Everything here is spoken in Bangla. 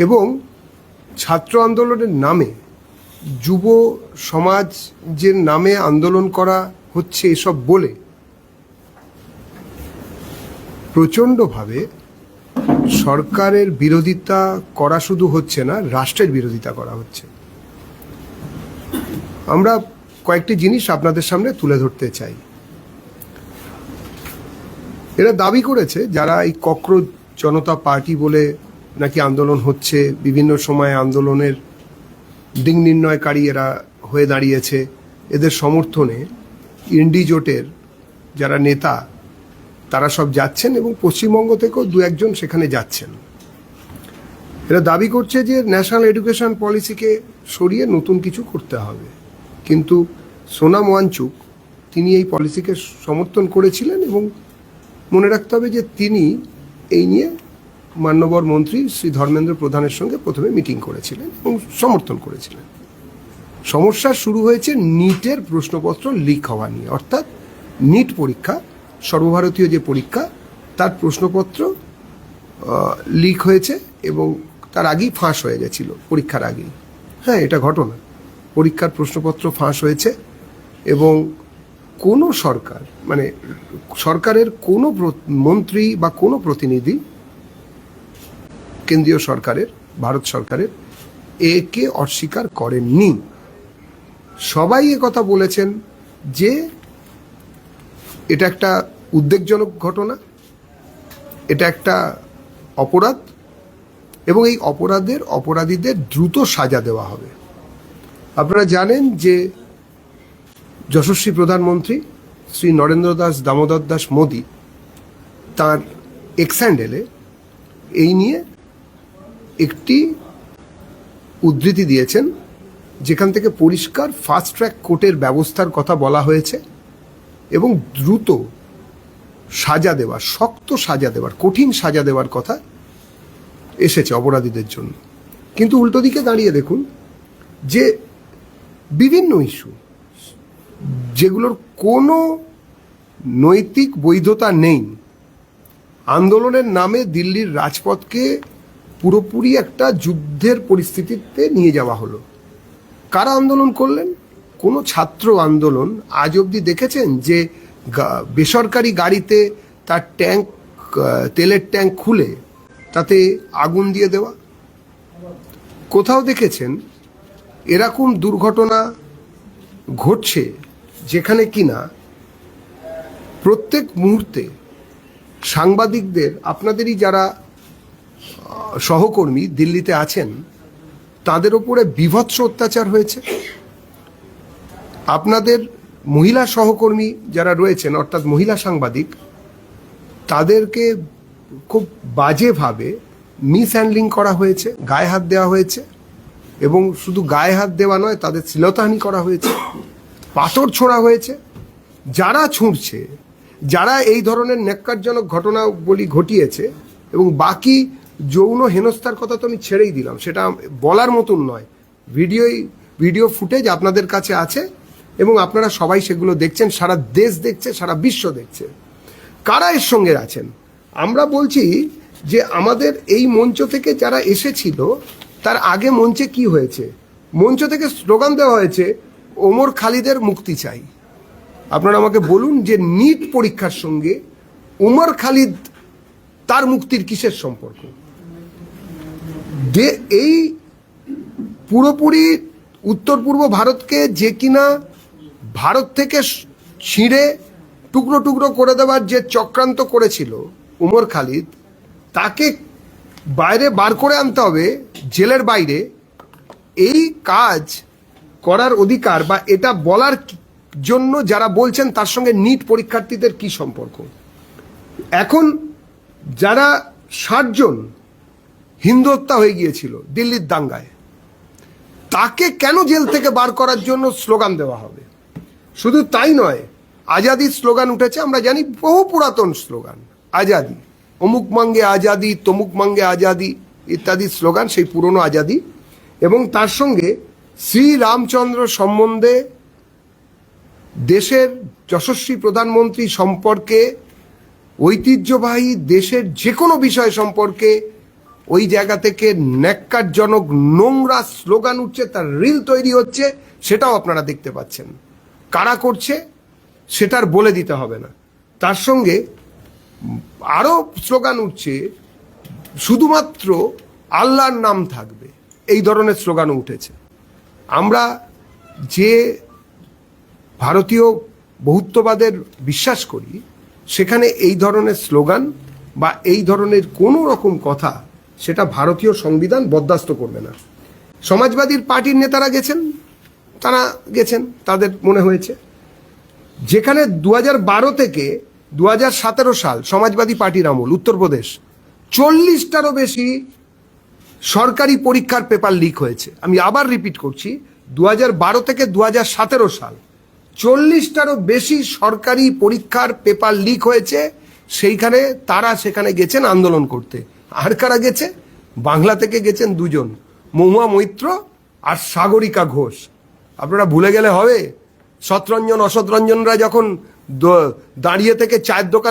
এবং ছাত্র আন্দোলনের নামে যুব সমাজের নামে আন্দোলন করা হচ্ছে এসব বলে প্রচণ্ডভাবে সরকারের বিরোধিতা করা শুধু হচ্ছে না, রাষ্ট্রের বিরোধিতা করা হচ্ছে। আমরা কয়েকটি জিনিস আপনাদের সামনে তুলে ধরতে চাই। এরা দাবি করেছে যারা এই ককরোচ জনতা পার্টি বলে নাকি আন্দোলন হচ্ছে, বিভিন্ন সময় আন্দোলনের দিক নির্ণয়কারী এরা হয়ে দাঁড়িয়েছে, এদের সমর্থনে ইন্ডি জোটের যারা নেতা তারা সব যাচ্ছেন এবং পশ্চিমবঙ্গ থেকেও দু একজন সেখানে যাচ্ছেন। এরা দাবি করছে যে ন্যাশনাল এডুকেশন পলিসিকে সরিয়ে নতুন কিছু করতে হবে, কিন্তু সোনাম ওয়াংচুক তিনি এই পলিসিকে সমর্থন করেছিলেন এবং মনে রাখতে হবে যে তিনি এই নিয়ে মান্যবর মন্ত্রী শ্রী ধর্মেন্দ্র প্রধানের সঙ্গে প্রথমে মিটিং করেছিলেন এবং সমর্থন করেছিলেন। সমস্যা শুরু হয়েছে নিটের প্রশ্নপত্র লিক হওয়া নিয়ে, অর্থাৎ নিট পরীক্ষা, সর্বভারতীয় যে পরীক্ষা, তার প্রশ্নপত্র লিক হয়েছে এবং তার আগেই ফাঁস হয়ে গেছিল, পরীক্ষার আগেই। হ্যাঁ, এটা ঘটনা, পরীক্ষার প্রশ্নপত্র ফাঁস হয়েছে এবং কোনো সরকার, মানে সরকারের কোনো মন্ত্রী বা কোনো প্রতিনিধি, কেন্দ্রীয় সরকারের, ভারত সরকারের, একে অস্বীকার করেননি। সবাই কথা বলেছেন যে এটা একটা উদ্বেগজনক ঘটনা, এটা একটা অপরাধ এবং এই অপরাধীদের দ্রুত সাজা দেওয়া হবে। আপনারা জানেন যে যশস্বী প্রধানমন্ত্রী শ্রী নরেন্দ্র দাস দামোদর দাস মোদী তাঁর এক্স হ্যান্ডেলে এই নিয়ে একটি উদ্ধৃতি দিয়েছেন, যেখান থেকে পরিষ্কার ফাস্ট ট্র্যাক কোর্টের ব্যবস্থার কথা বলা হয়েছে এবং দ্রুত সাজা দেওয়ার, শক্ত সাজা দেওয়ার, কঠিন সাজা দেওয়ার কথা এসেছে অপরাধীদের জন্য। কিন্তু উল্টো দিকে দাঁড়িয়ে দেখুন যে বিভিন্ন ইস্যু যেগুলোর কোনো নৈতিক বৈধতা নেই, আন্দোলনের নামে দিল্লির রাজপথকে পুরোপুরি একটা যুদ্ধের পরিস্থিতিতে নিয়ে যাওয়া হলো। কারা আন্দোলন করলেন? কোনো ছাত্র আন্দোলন আজ অবধি দেখেছেন যে বেসরকারি গাড়িতে তার ট্যাঙ্ক, তেলের ট্যাঙ্ক খুলে তাতে আগুন দিয়ে দেওয়া? কোথাও দেখেছেন এরকম দুর্ঘটনা ঘটছে যেখানে কিনা প্রত্যেক মুহূর্তে সাংবাদিকদের, আপনাদেরই যারা সহকর্মী দিল্লিতে আছেন, তাদের ওপরে বীভৎস অত্যাচার হয়েছে? আপনাদের মহিলা সহকর্মী যারা রয়েছেন, অর্থাৎ মহিলা সাংবাদিক, তাদেরকে খুব বাজেভাবে মিসহ্যান্ডলিং করা হয়েছে, গায়ে হাত দেওয়া হয়েছে এবং শুধু গায়ে হাত দেওয়া নয়, তাদের শ্লীলতাহানি করা হয়েছে, পাথর ছোঁড়া হয়েছে। যারা ছুঁড়ছে, যারা এই ধরনের ন্যাক্কারজনক ঘটনাবলী ঘটিয়েছে, এবং বাকি যৌন হেনস্থার কথা তো আমি ছেড়েই দিলাম, সেটা বলার মতন নয়। ভিডিও ফুটেজ আপনাদের কাছে আছে এবং আপনারা সবাই সেগুলো দেখছেন, সারা দেশ দেখছে, সারা বিশ্ব দেখছে। কারা এর সঙ্গে আছেন? আমরা বলছি যে আমাদের এই মঞ্চ থেকে যারা এসেছিল, তার আগে মঞ্চে কি হয়েছে? মঞ্চ থেকে স্লোগান দেওয়া হয়েছে ওমর খালিদের মুক্তি চাই। আপনারা আমাকে বলুন যে নিট পরীক্ষার সঙ্গে ওমর খালিদ, তার মুক্তির কিসের সম্পর্ক? এই পুরোপুরি উত্তর পূর্ব ভারতকে, যে কিনা ভারত থেকে ছিঁড়ে টুকরো টুকরো করে দেওয়ার যে চক্রান্ত করেছিল ওমর খালিদ, তাকে বাইরে বার করে আনতে হবে, জেলের বাইরে। এই কাজ করার অধিকার বা এটা বলার জন্য যারা বলছেন, তার সঙ্গে নিট পরীক্ষার্থীদের কি সম্পর্ক? এখন যারা 60 জন হিন্দু হত্যা হয়ে গিয়েছিল দিল্লির দাঙ্গায়, তাকে কেন জেল থেকে বার করার জন্য স্লোগান দেওয়া হবে? শুধু তাই নয়, আজাদির স্লোগান উঠেছে, আমরা জানি বহু পুরাতন স্লোগান, আজাদি, অমুক মাঙ্গে আজাদি, তমুক মাঙ্গে আজাদি ইত্যাদি স্লোগান, সেই পুরনো আজাদি। এবং তার সঙ্গে শ্রীরামচন্দ্র সম্বন্ধে, দেশের যশস্বী প্রধানমন্ত্রী সম্পর্কে, ঐতিহ্যবাহী দেশের যে কোনো বিষয় সম্পর্কে ওই জায়গা থেকে ন্যাক্কারজনক নোংরা স্লোগান উঠছে, তার রিল তৈরি হচ্ছে, সেটাও আপনারা দেখতে পাচ্ছেন। কারা করছে সেটার বলে দিতে হবে না। তার সঙ্গে আরও স্লোগান উঠছে, শুধুমাত্র আল্লাহর নাম থাকবে, এই ধরনের স্লোগানও উঠেছে। আমরা যে ভারতীয় বহুত্ববাদের বিশ্বাস করি, সেখানে এই ধরনের স্লোগান বা এই ধরনের কোনো রকম কথা, সেটা ভারতীয় সংবিধান বরদাস্ত করবে না। সমাজবাদী পার্টির নেতারা গেছেন, তারা গেছেন, তাদের মনে হয়েছে। যেখানে 2012 থেকে 2017 সাল সমাজবাদী পার্টির আমল, উত্তরপ্রদেশ 40টারও বেশি সরকারি পরীক্ষার পেপার লিক হয়েছে। আমি আবার রিপিট করছি, 2012 থেকে 2017 সাল 40টারও বেশি সরকারি পরীক্ষার পেপার লিক হয়েছে। সেইখানে তারা সেখানে গেছেন আন্দোলন করতে। আর কারা গেছে? বাংলা থেকে গেছেন দুজন, মহুয়া মৈত্র আর সাগরিকা ঘোষ। আপনারা ভুলে গেলে হবে? সতরঞ্জন অসতরঞ্জনরা যখন দাঁড়িয়ে থেকে চায়ের দোকানে